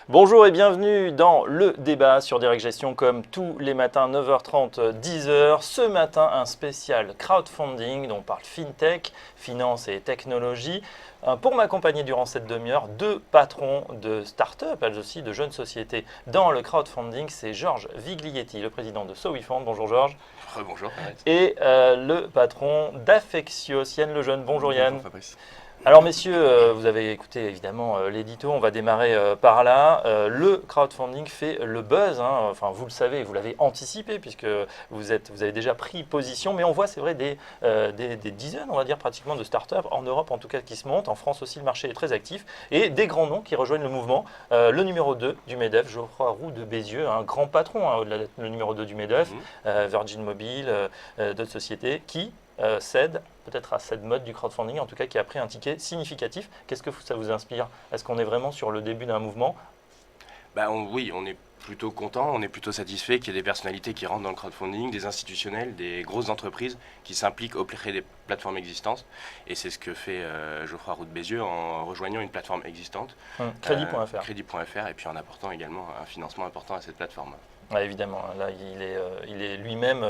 Bonjour et bienvenue dans le débat sur Direct Gestion comme tous les matins 9h30, 10h. Ce matin, un spécial crowdfunding dont on parle FinTech, finance et technologie. Pour m'accompagner durant cette demi-heure, deux patrons de start-up, elles aussi de jeunes sociétés dans le crowdfunding. C'est Georges Viglietti, le président de SoWeFund. Bonjour Georges. Bonjour. Et le patron d'Affexios, Yann Lejeune. Bonjour Yann. Bonjour Fabrice. Alors messieurs, vous avez écouté évidemment l'édito, on va démarrer par là. Le crowdfunding fait le buzz, hein. Enfin vous le savez, vous l'avez anticipé puisque vous avez déjà pris position, mais on voit c'est vrai des dizaines, on va dire pratiquement de startups en Europe en tout cas qui se montent, en France aussi le marché est très actif, et des grands noms qui rejoignent le mouvement. Le numéro 2 du MEDEF, Geoffroy Roux de Bézieux, un grand patron, hein, le numéro 2 du MEDEF, Virgin Mobile, d'autres sociétés qui cède peut-être à cette mode du crowdfunding, en tout cas qui a pris un ticket significatif. Qu'est-ce que ça vous inspire? Est-ce qu'on est vraiment sur le début d'un mouvement? Oui, on est plutôt content, on est plutôt satisfait qu'il y ait des personnalités qui rentrent dans le crowdfunding, des institutionnels, des grosses entreprises qui s'impliquent auprès des plateformes existantes. Et c'est ce que fait Geoffroy Roux de Bézieux en rejoignant une plateforme existante, Crédit.fr. Crédit.fr, et puis en apportant également un financement important à cette plateforme. Ouais, évidemment, là il est lui-même...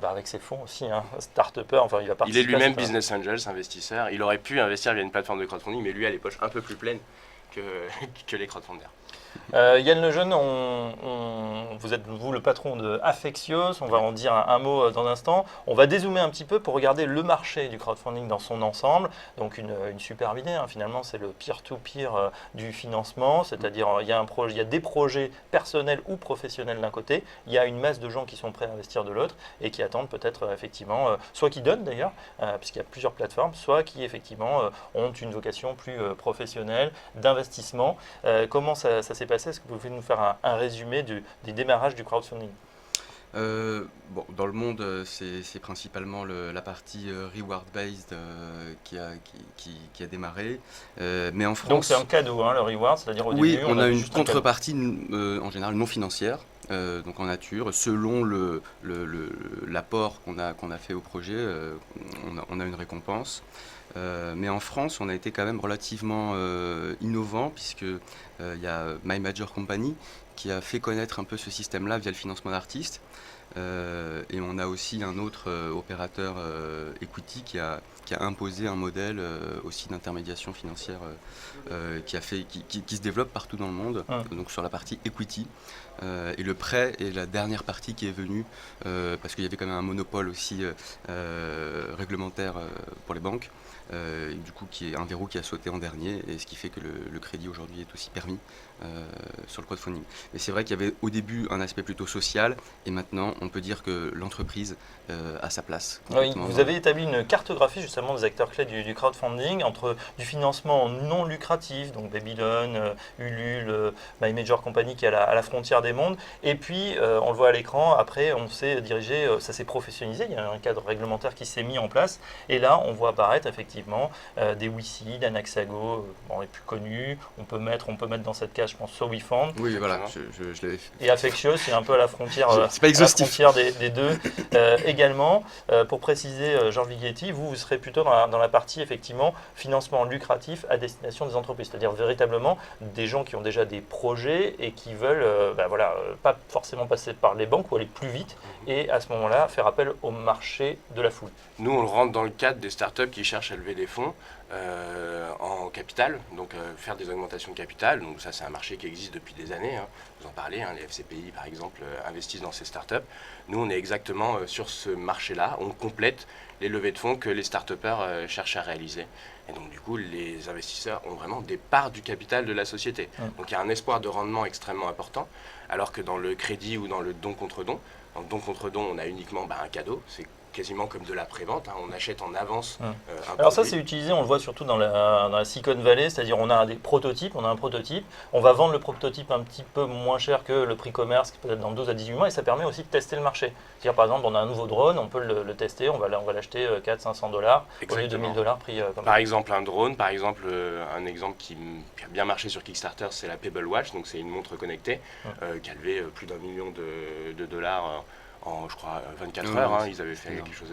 avec ses fonds aussi, hein, start-upper, enfin il va participer. Il est lui-même business angel, investisseur. Il aurait pu investir via une plateforme de crowdfunding, mais lui a les poches un peu plus pleines que les crowdfunders. Yann Lejeune, vous êtes vous le patron de Affexios, on va en dire un mot dans un instant. On va dézoomer un petit peu pour regarder le marché du crowdfunding dans son ensemble. Donc une superbe idée, hein. Finalement c'est le peer-to-peer du financement, c'est-à-dire il y a des projets personnels ou professionnels d'un côté, il y a une masse de gens qui sont prêts à investir de l'autre et qui attendent peut-être effectivement, soit qui donnent d'ailleurs, puisqu'il y a plusieurs plateformes, soit qui effectivement ont une vocation plus professionnelle d'investissement. Comment ça s'est passé? Est-ce que vous pouvez nous faire un résumé des démarrages du crowdfunding? Dans le monde, c'est principalement la partie reward-based qui a démarré. Mais en France, donc c'est un cadeau, hein, le reward, c'est-à-dire au début, on a une juste un cadeau. contrepartie en général non financière, donc en nature, selon l'apport qu'on a fait au projet, on a une récompense. Mais en France, on a été quand même relativement innovant puisque il y a My Major Company qui a fait connaître un peu ce système-là via le financement d'artistes. Et on a aussi un autre opérateur equity qui a imposé un modèle aussi d'intermédiation financière qui se développe partout dans le monde, donc sur la partie equity. Et le prêt est la dernière partie qui est venue, parce qu'il y avait quand même un monopole aussi réglementaire pour les banques. Du coup, qui est un verrou qui a sauté en dernier, et ce qui fait que le crédit aujourd'hui est aussi permis sur le crowdfunding. Mais c'est vrai qu'il y avait au début un aspect plutôt social, et maintenant on peut dire que l'entreprise a sa place. Oui, vous avez établi une cartographie justement des acteurs clés du crowdfunding entre du financement non lucratif, donc Babylon, Ulule, My Major Company qui est à la frontière des mondes, et puis on le voit à l'écran, après on s'est dirigé, ça s'est professionnalisé, il y a un cadre réglementaire qui s'est mis en place, et là on voit apparaître effectivement des WeSeed, Anaxago, les plus connus, on peut mettre dans cette case je pense SoWeFund. Oui, voilà, je l'avais fait. Et Affexios, c'est un peu à la frontière, c'est pas exhaustif. des deux. Également, pour préciser, Georges Viglietti, vous serez plutôt dans la partie effectivement financement lucratif à destination des entreprises, c'est-à-dire véritablement des gens qui ont déjà des projets et qui veulent pas forcément passer par les banques ou aller plus vite et à ce moment-là faire appel au marché de la foule. Nous, on rentre dans le cadre des startups qui cherchent à lever des fonds en capital, donc faire des augmentations de capital. Donc ça, c'est un marché qui existe depuis des années. Vous en parlez, les FCPI par exemple investissent dans ces startups. Nous, on est exactement sur ce marché-là. On complète les levées de fonds que les start-upers cherchent à réaliser. Et donc du coup, les investisseurs ont vraiment des parts du capital de la société. Donc il y a un espoir de rendement extrêmement important, alors que dans le crédit ou dans le don contre don, dans le don contre don, on a uniquement un cadeau. C'est quasiment comme de la prévente, on achète en avance un Alors ça produit. c'est utilisé, on le voit surtout dans la Silicon Valley, c'est-à-dire on a un prototype, on va vendre le prototype un petit peu moins cher que le prix commerce, peut-être dans 12 à 18 mois, et ça permet aussi de tester le marché. C'est-à-dire par exemple on a un nouveau drone, on peut le tester, on va l'acheter 400-500 $, au lieu de 1000 $ prix comme Par exemple un drone, un exemple qui a bien marché sur Kickstarter, c'est la Pebble Watch, donc c'est une montre connectée qui a levé plus d'1 million de dollars je crois, 24 heures. Hein, ils avaient fait quelque chose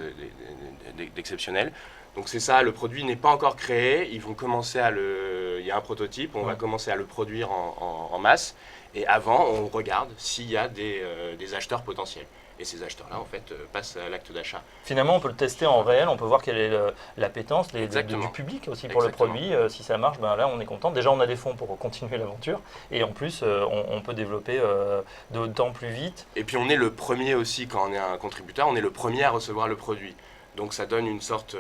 d'exceptionnel. Donc c'est ça, le produit n'est pas encore créé. Ils vont commencer il y a un prototype, on va commencer à le produire en masse. Et avant, on regarde s'il y a des acheteurs potentiels. Et ces acheteurs-là, en fait, passent à l'acte d'achat. Finalement, on peut le tester en réel, on peut voir quelle est l'appétence du public aussi pour le produit. Si ça marche, ben là, on est content. Déjà, on a des fonds pour continuer l'aventure. Et en plus, on peut développer d'autant plus vite. Et puis, on est le premier aussi, quand on est un contributeur, on est le premier à recevoir le produit. Donc, ça donne une sorte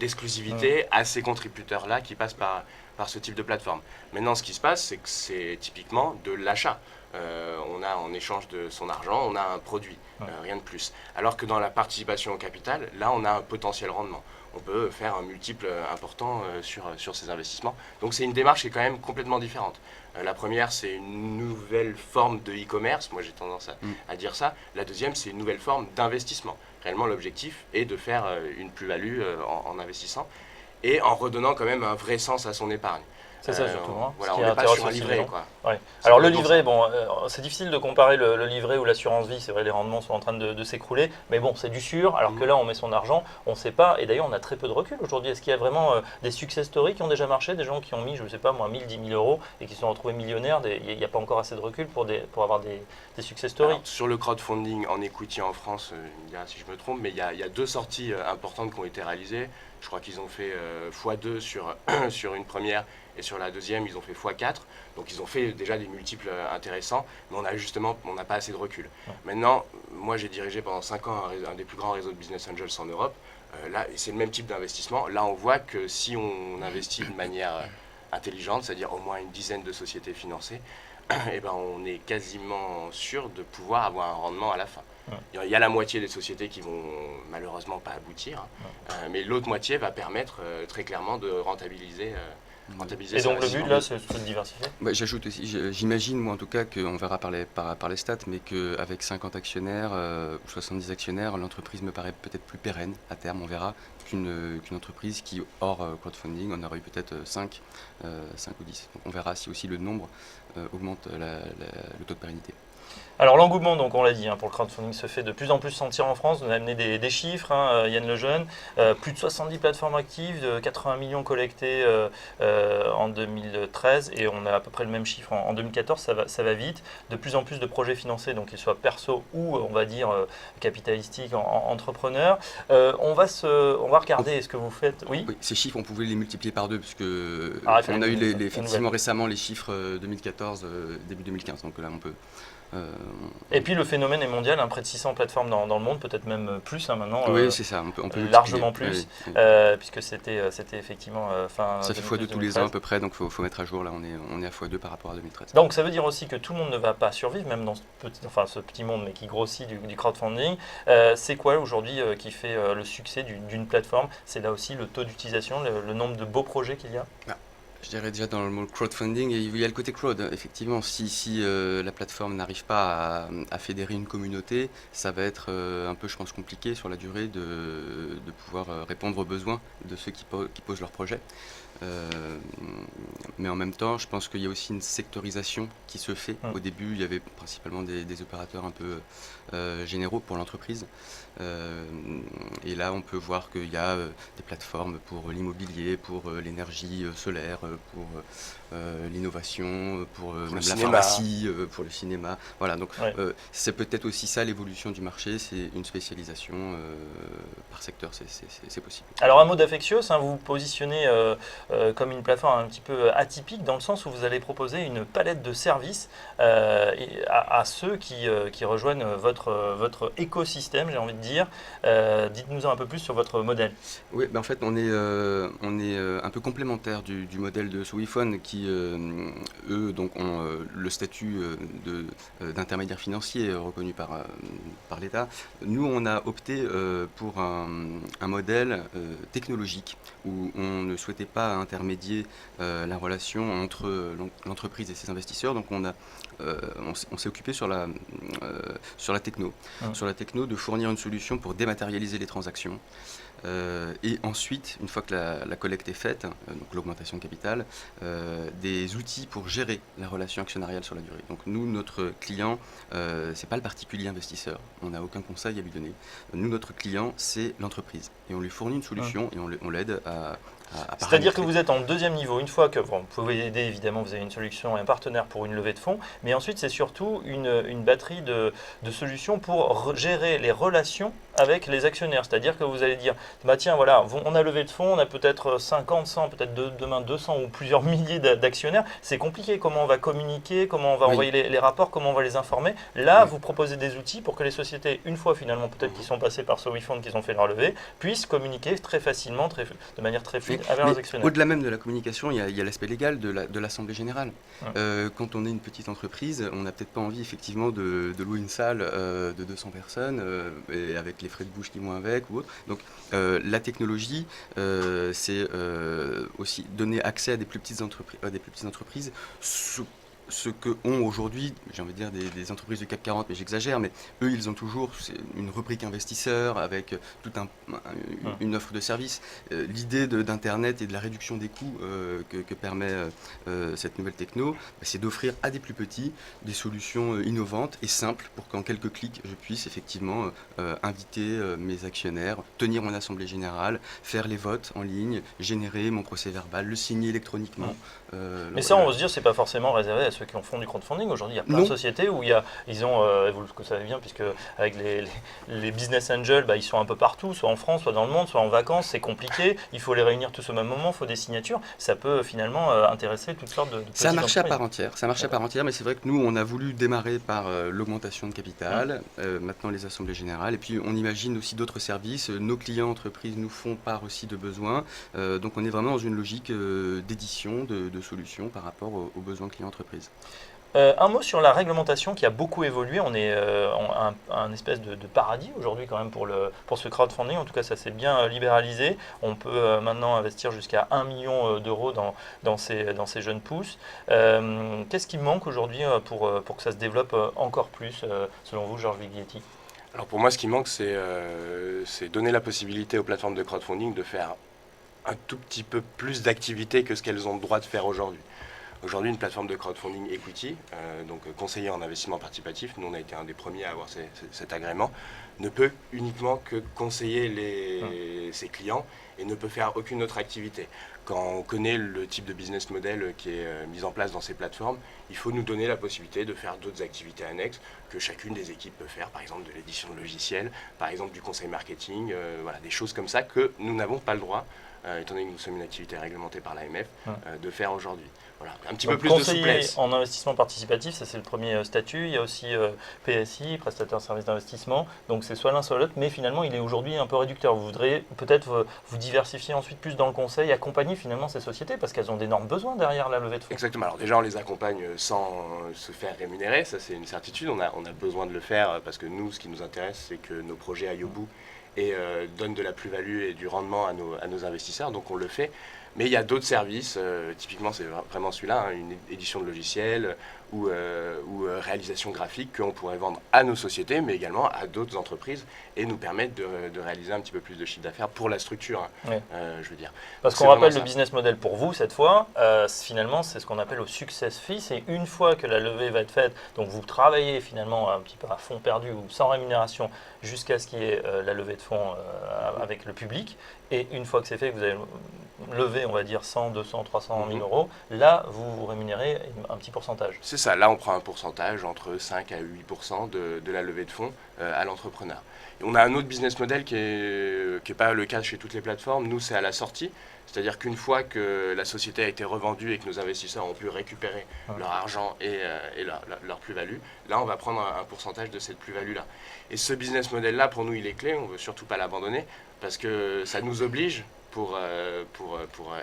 d'exclusivité à ces contributeurs-là qui passent par ce type de plateforme. Maintenant, ce qui se passe, c'est que c'est typiquement de l'achat. On a en échange de son argent, on a un produit, rien de plus. Alors que dans la participation au capital, là, on a un potentiel rendement. On peut faire un multiple important sur ces investissements. Donc c'est une démarche qui est quand même complètement différente. La première, c'est une nouvelle forme de e-commerce, moi j'ai tendance à dire ça. La deuxième, c'est une nouvelle forme d'investissement. Réellement, l'objectif est de faire une plus-value en investissant et en redonnant quand même un vrai sens à son épargne. C'est ça surtout. Voilà, on n'est pas sur un livret, quoi. Ouais. Alors le livret, bon, c'est difficile de comparer le livret ou l'assurance vie, c'est vrai, les rendements sont en train de s'écrouler, mais bon, c'est du sûr, alors que là, on met son argent, on ne sait pas, et d'ailleurs, on a très peu de recul aujourd'hui. Est-ce qu'il y a vraiment des success stories qui ont déjà marché, des gens qui ont mis, je ne sais pas moi, 1000, 10 000 euros et qui se sont retrouvés millionnaires, il n'y a pas encore assez de recul pour avoir des success stories? Alors, sur le crowdfunding en equity en France, si je me trompe, mais il y a 2 sorties importantes qui ont été réalisées. Je crois qu'ils ont fait x2 sur une première, et sur la deuxième, ils ont fait x4. Donc ils ont fait déjà des multiples intéressants, mais on n'a pas assez de recul. Maintenant, moi j'ai dirigé pendant 5 ans un des plus grands réseaux de business angels en Europe. Là, c'est le même type d'investissement. Là, on voit que si on investit de manière intelligente, c'est-à-dire au moins une dizaine de sociétés financées, eh ben, on est quasiment sûr de pouvoir avoir un rendement à la fin. Il y a la moitié des sociétés qui vont malheureusement pas aboutir, mais l'autre moitié va permettre très clairement de rentabiliser. Et donc le but là, c'est de diversifier. J'ajoute aussi, j'imagine moi en tout cas qu'on verra par les stats, mais qu'avec 50 actionnaires ou 70 actionnaires, l'entreprise me paraît peut-être plus pérenne à terme, on verra, qu'une entreprise qui, hors crowdfunding, en aurait eu peut-être 5 ou 10. Donc on verra si aussi le nombre augmente le taux de pérennité. Alors l'engouement, donc on l'a dit, pour le crowdfunding se fait de plus en plus sentir en France. Vous avez amené des chiffres, Yann Lejeune, plus de 70 plateformes actives, 80 millions collectés en 2013 et on a à peu près le même chiffre en 2014, ça va vite. De plus en plus de projets financés, donc qu'ils soient perso ou on va dire capitalistiques, entrepreneurs. On va regarder ce que vous faites. Oui, ces chiffres, on pouvait les multiplier par 2 puisque on a eu effectivement récemment les chiffres 2014, début 2015, donc là on peut... Et puis le phénomène est mondial, près de 600 plateformes dans le monde, peut-être même plus maintenant. Oui, c'est ça, on peut largement plus, puisque c'était effectivement fin. Ça fait x2 tous les ans à peu près, donc il faut mettre à jour, là on est à x2 par rapport à 2013. Donc ça veut dire aussi que tout le monde ne va pas survivre, même dans ce petit monde, mais qui grossit du crowdfunding. C'est quoi aujourd'hui qui fait le succès d'une plateforme? C'est là aussi le taux d'utilisation, le nombre de beaux projets qu'il y a? Je dirais déjà dans le mot crowdfunding, il y a le côté crowd. Effectivement, si la plateforme n'arrive pas à fédérer une communauté, ça va être un peu, je pense, compliqué sur la durée de pouvoir répondre aux besoins de ceux qui posent leur projet. Mais en même temps, je pense qu'il y a aussi une sectorisation qui se fait. Au début, il y avait principalement des opérateurs un peu généraux pour l'entreprise. Et là, on peut voir qu'il y a des plateformes pour l'immobilier, pour l'énergie solaire, pour l'innovation, pour même la pharmacie, pour le cinéma. Voilà, donc c'est peut-être aussi ça l'évolution du marché, c'est une spécialisation par secteur, c'est possible. Alors un mot d'Affectios, vous vous positionnez comme une plateforme un petit peu atypique dans le sens où vous allez proposer une palette de services à ceux qui rejoignent votre écosystème, j'ai envie de dire. Dites-nous un peu plus sur votre modèle. Oui, en fait on est un peu complémentaire du modèle de Sowifone qui eux donc ont le statut d'intermédiaire financier reconnu par l'État. Nous on a opté pour un modèle technologique où on ne souhaitait pas intermédier la relation entre l'entreprise et ses investisseurs. Donc on s'est occupé sur la techno, sur la techno de fournir une solution pour dématérialiser les transactions. Et ensuite, une fois que la collecte est faite, donc l'augmentation de capital, des outils pour gérer la relation actionnariale sur la durée. Donc nous, notre client, c'est pas le particulier investisseur, on n'a aucun conseil à lui donner. Nous, notre client, c'est l'entreprise. Et on lui fournit une solution et on l'aide à C'est-à-dire que paramétrer. vous êtes en deuxième niveau, une fois que vous pouvez aider, évidemment, vous avez une solution et un partenaire pour une levée de fonds, mais ensuite c'est surtout une batterie de solutions pour gérer les relations avec les actionnaires. C'est-à-dire que vous allez dire, bah tiens, voilà, on a levé de fonds, on a peut-être 50, 100, peut-être demain 200 ou plusieurs milliers d'actionnaires. C'est compliqué, comment on va communiquer, comment on va Oui. envoyer les rapports, comment on va les informer. Là, Oui. vous proposez des outils pour que les sociétés, une fois finalement peut-être qu'ils sont passés par ce WeFund, qu'ils ont fait leur levée, puissent communiquer très facilement, de manière très fluide avec leurs actionnaires. Au-delà même de la communication, il y a l'aspect légal de l'Assemblée générale. Ouais. Quand on est une petite entreprise, on n'a peut-être pas envie effectivement de louer une salle de 200 personnes et avec les frais de bouche qui vont avec ou autre. Donc la technologie, c'est aussi donner accès à des plus petites entreprises, ce que ont aujourd'hui, j'ai envie de dire, des entreprises du CAC 40, mais j'exagère, mais eux, ils ont toujours une rubrique investisseur avec toute une offre de services. L'idée d'Internet et de la réduction des coûts que permet cette nouvelle techno, c'est d'offrir à des plus petits des solutions innovantes et simples pour qu'en quelques clics, je puisse effectivement inviter mes actionnaires, tenir mon assemblée générale, faire les votes en ligne, générer mon procès verbal, le signer électroniquement. Mais ça, on va se dire, c'est pas forcément réservé à ceux qui font du crowdfunding. Aujourd'hui, il y a plein de sociétés où ils ont, vous le savez bien, puisque avec les business angels, ils sont un peu partout, soit en France, soit dans le monde, soit en vacances, c'est compliqué, il faut les réunir tous au même moment, il faut des signatures. Ça peut finalement intéresser toutes sortes de petites Ça marchait à entreprises. part entière, mais c'est vrai que nous, on a voulu démarrer par l'augmentation de capital, maintenant les assemblées générales, et puis on imagine aussi d'autres services. Nos clients entreprises nous font part aussi de besoins, donc on est vraiment dans une logique d'édition, de solutions par rapport aux besoins clients entreprises. Un mot sur la réglementation qui a beaucoup évolué. On est un espèce de paradis aujourd'hui quand même pour ce crowdfunding. En tout cas, ça s'est bien libéralisé. On peut maintenant investir jusqu'à 1 million d'euros dans ces jeunes pousses. Qu'est-ce qui manque aujourd'hui pour que ça se développe encore plus, selon vous, Georges Viglietti? Alors pour moi, ce qui manque, c'est donner la possibilité aux plateformes de crowdfunding de faire un tout petit peu plus d'activités que ce qu'elles ont le droit de faire aujourd'hui. Aujourd'hui, une plateforme de crowdfunding equity, donc conseiller en investissement participatif, nous on a été un des premiers à avoir cet agrément, ne peut uniquement que conseiller ses clients et ne peut faire aucune autre activité. Quand on connaît le type de business model qui est mis en place dans ces plateformes, il faut nous donner la possibilité de faire d'autres activités annexes que chacune des équipes peut faire, par exemple de l'édition de logiciels, par exemple du conseil marketing, voilà, des choses comme ça que nous n'avons pas le droit, étant donné que nous sommes une activité réglementée par l'AMF, de faire aujourd'hui. Voilà, un petit peu plus de souplesse. En investissement participatif, ça c'est le premier statut. Il y a aussi PSI, prestataire de services d'investissement. Donc c'est soit l'un soit l'autre, mais finalement il est aujourd'hui un peu réducteur. Vous voudriez peut-être vous diversifier ensuite plus dans le conseil, accompagner finalement ces sociétés parce qu'elles ont d'énormes besoins derrière la levée de fonds. Exactement. Alors déjà on les accompagne sans se faire rémunérer, ça c'est une certitude. On a besoin de le faire parce que nous, ce qui nous intéresse, c'est que nos projets aillent au bout et donnent de la plus-value et du rendement à nos investisseurs. Donc on le fait. Mais il y a d'autres services, typiquement c'est vraiment celui-là, une édition de logiciels ou réalisation graphique qu'on pourrait vendre à nos sociétés, mais également à d'autres entreprises et nous permettre de réaliser un petit peu plus de chiffre d'affaires pour la structure, je veux dire. Parce qu'on rappelle le business model pour vous cette fois, finalement c'est ce qu'on appelle au success fee, c'est une fois que la levée va être faite, donc vous travaillez finalement un petit peu à fond perdu ou sans rémunération jusqu'à ce qu'il y ait la levée de fonds avec le public, et une fois que c'est fait, que vous avez levé, on va dire 100, 200, 300 000 euros, là vous vous rémunérez un petit pourcentage. C'est ça, là on prend un pourcentage entre 5 à 8% de la levée de fonds à l'entrepreneur. Et on a un autre business model qui est pas le cas chez toutes les plateformes, nous c'est à la sortie, c'est-à-dire qu'une fois que la société a été revendue et que nos investisseurs ont pu récupérer leur argent et leur plus-value, là on va prendre un pourcentage de cette plus-value-là. Et ce business model-là pour nous il est clé, on ne veut surtout pas l'abandonner parce que ça nous oblige pour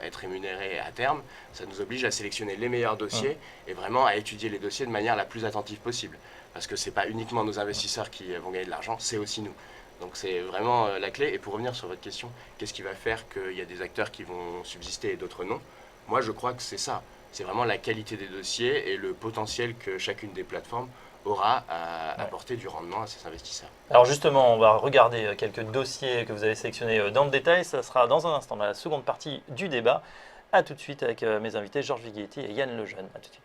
être rémunéré à terme, ça nous oblige à sélectionner les meilleurs dossiers et vraiment à étudier les dossiers de manière la plus attentive possible. Parce que ce n'est pas uniquement nos investisseurs qui vont gagner de l'argent, c'est aussi nous. Donc c'est vraiment la clé. Et pour revenir sur votre question, qu'est-ce qui va faire qu'il y a des acteurs qui vont subsister et d'autres non? Moi je crois que c'est ça. C'est vraiment la qualité des dossiers et le potentiel que chacune des plateformes aura à apporter du rendement à ses investisseurs. Alors justement, on va regarder quelques dossiers que vous avez sélectionnés dans le détail. Ça sera dans un instant, dans la seconde partie du débat. A tout de suite avec mes invités Georges Vighetti et Yann Lejeune. À tout de suite.